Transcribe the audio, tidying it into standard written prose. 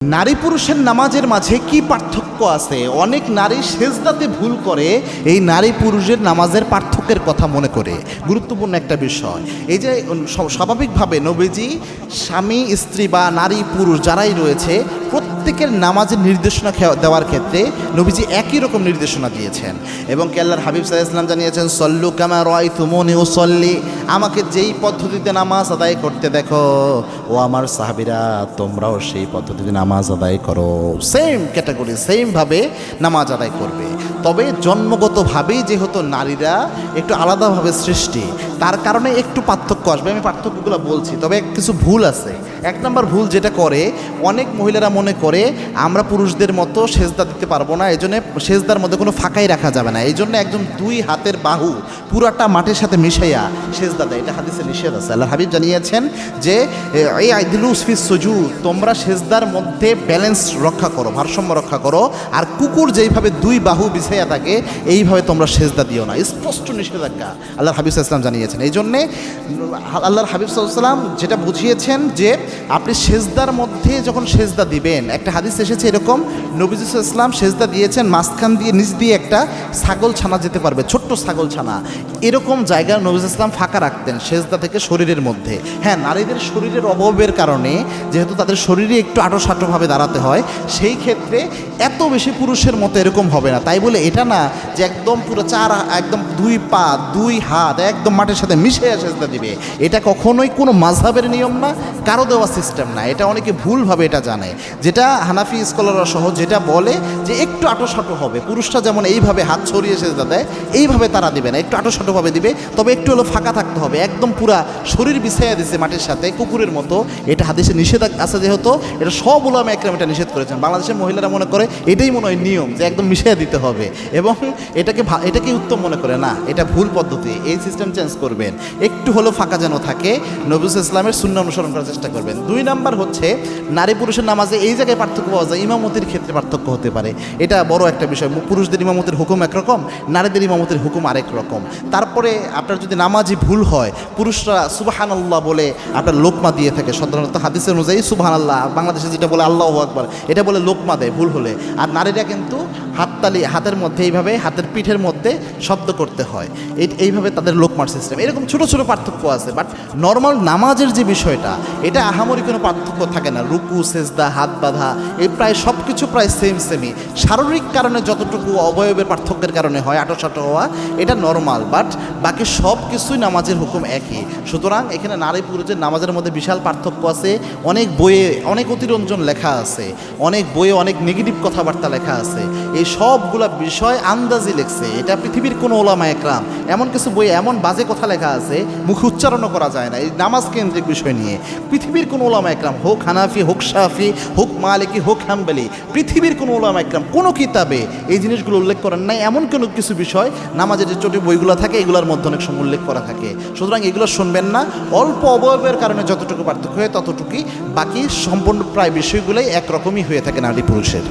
নারী পুরুষের নামাজের মাঝে কি পার্থক্য আছে? অনেক নারী সেজদাতে ভুল করে এই নারী পুরুষের নামাজের পার্থক্যের কথা মনে করে। গুরুত্বপূর্ণ একটা বিষয়। এই যে স্বাভাবিকভাবে নবীজি স্বামী স্ত্রী বা নারী পুরুষ যারাই রয়েছে প্রত্যেকের নামাজের নির্দেশনা দেওয়ার ক্ষেত্রে নবীজি একই রকম নির্দেশনা দিয়েছেন। এবং আল্লাহর হাবিব সাল্লাল্লাহু আলাইহি ওয়াসাল্লাম জানিয়েছেন, সল্লু কামা রাআইতুমুনি উসাল্লি, আমাকে যেই পদ্ধতিতে নামাজ আদায় করতে দেখো ও আমার সাহাবীরা তোমরাও সেই পদ্ধতিতে নামাজ আদায় করো। সেম ক্যাটাগরি, সেমভাবে নামাজ আদায় করবে। তবে জন্মগতভাবেই যেহেতু নারীরা একটু আলাদাভাবে সৃষ্টি, তার কারণে একটু পার্থক্য আসবে। আমি পার্থক্যগুলো বলছি, তবে কিছু ভুল আছে। এক নম্বর ভুল যেটা করে, অনেক মহিলারা মনে করে আমরা পুরুষদের মতো সেজদা দিতে পারবো না, এই জন্য সেজদার মধ্যে কোনো ফাঁকাই রাখা যাবে না, এই জন্য একদম দুই হাতের বাহু পুরাটা মাটির সাথে মিশাইয়া সেজদা দেয়। এটা হাদিসে নিষেধ আছে। আল্লাহ হাবিব জানিয়েছেন যে এই আইদিলুস ফিস সুজুদ, তোমরা সেজদার মধ্যে ব্যালেন্স রক্ষা করো, ভারসাম্য রক্ষা করো। আর কুকুর যেইভাবে দুই বাহু বিছাইয়া থাকে এইভাবে তোমরা সেজদা দিও না, স্পষ্ট নিষেধাজ্ঞা আল্লাহর হাবিব সাল্লাল্লাহু আলাইহি ওয়াসাল্লাম জানিয়েছেন। এই জন্যে আল্লাহর হাবিব সাল্লাল্লাহু আলাইহি ওয়াসাল্লাম যেটা বুঝিয়েছেন যে আপনি সেজদার মধ্যে যখন সেজদা দিবেন, একটা হাদিস এসেছে এরকম, নবী সাল্লাল্লাহু আলাইহি ওয়াসাল্লাম সেজদা দিয়েছেন, মাঝখান দিয়ে নিচ দিয়ে একটা ছাগল ছানা যেতে পারবে, ছোট্ট ছাগল ছানা, এরকম জায়গা নবী সাল্লাল্লাহু আলাইহি ওয়াসাল্লাম ফাঁকা রাখতেন সেজদা থেকে শরীরের মধ্যে। হ্যাঁ, নারীদের শরীরের অভাবের কারণে যেহেতু তাদের শরীরে একটু আঁটোসাঁটোভাবে দাঁড়াতে হয়, সেই ক্ষেত্রে এত বেশি পুরুষের মতো এরকম হবে না। তাই বলে এটা না যে একদম পুরো একদম দুই পা দুই হাত একদম মাটির সাথে মিশে সেজদা দিবে, এটা কখনোই কোনো মাযহাবের নিয়ম না, কারো দেওয়া সিস্টেম না। এটা অনেকে ভুলভাবে এটা জানে, যেটা হানাফি স্কলাররা সহ যেটা বলে যে একটু আঁটোসাঁটো হবে, পুরুষরা যেমন এইভাবে হাত ছড়িয়ে সেজদা দেয় এইভাবে তারা দিবে না, একটু আঁটোসাঁটোভাবে দিবে, তবে একটু হলো ফাঁকা থাকতে হবে। একদম পুরা শরীর বিছাইয়া দিচ্ছে মাটির সাথে কুকুরের মতো, এটা হাদিসে নিষেধ আছে। যেহেতু এটা সব উলামা একরাম এটা নিষেধ করেছেন, বাংলাদেশের মহিলারা মনে করে এটাই মনে হয় নিয়ম যে একদম মিশিয়ে দিতে হবে, এবং এটাকে উত্তম মনে করে। না, এটা ভুল পদ্ধতি, এই সিস্টেম চেঞ্জ করবেন, একটু হলেও ফাঁকা যেন থাকে, নবী ইসলামের সুন্নাহ অনুসরণ করার চেষ্টা করবেন। দুই নাম্বার হচ্ছে নারী পুরুষের নামাজে এই জায়গায় পার্থক্য পাওয়া যায়, ইমামতির ক্ষেত্রে পার্থক্য হতে পারে। এটা বড় একটা বিষয়। পুরুষদের ইমামতির হুকুম একরকম, নারীদের ইমামতির হুকুম আরেক রকম। তারপরে আপনার যদি নামাজই ভুল হয়, পুরুষরা সুবহানাল্লাহ বলে আপনার লোকমা দিয়ে থাকে, সাধারণত হাদিসের অনুযায়ী সুবহানাল্লাহ, বাংলাদেশে যেটা বলে আল্লাহু আকবার, এটা বলে লোকমা দেয় ভুল হলে। আর নারীরা কিন্তু হাততালি, হাতের মধ্যে এইভাবে হাতের পিঠের মধ্যে শব্দ করতে হয়, এইভাবে তাদের লোকমার সিস্টেম। এরকম ছোটো ছোটো পার্থক্য আছে, বাট নর্মাল নামাজের যে বিষয়টা, এটা আহামরি কোনো পার্থক্য থাকে না। রুকু, সেজদা, হাত বাঁধা, এই প্রায় সব কিছু প্রায় সেমই। শারীরিক কারণে যতটুকু অবয়বের পার্থক্যের কারণে হয় আঁটোসাঁটো হওয়া, এটা নর্মাল, বাট বাকি সব কিছুই নামাজের হুকুম একই। সুতরাং এখানে নারী পুরুষের নামাজের মধ্যে বিশাল পার্থক্য আছে। অনেক বইয়ে অনেক অতিরঞ্জন লেখা আছে, অনেক বইয়ে অনেক নেগেটিভ কথাবার্তা লেখা আছে, এই সবগুলা বিষয় আন্দাজি লেখছে। এটা পৃথিবীর কোনো ওলামা একরাম, এমন কিছু বইয়ে এমন বাজে কথা লেখা আছে মুখে উচ্চারণও করা যায় না এই নামাজ কেন্দ্রিক বিষয় নিয়ে। পৃথিবীর কোনো ওলামা একরাম, হোক হানাফি, হোক শাফি, হোক মালিকি, হোক হাম্বলি, পৃথিবীর কোনো ওলামা একরাম কোনো কিতাবে এই জিনিসগুলো উল্লেখ করেন নাই। এমন কোনো কিছু বিষয় নামাজের যে ছোটো বইগুলো থাকে এগুলোর মধ্যে অনেক সময় উল্লেখ করা থাকে। সুতরাং এগুলো শুনবেন না। অল্প অবয়বের কারণে যতটুকু পার্থক্য হয় ততটুকুই, বাকি সম্পূর্ণ প্রায় বিষয়গুলোই একরকমই হয়ে থাকে নারী পুরুষের।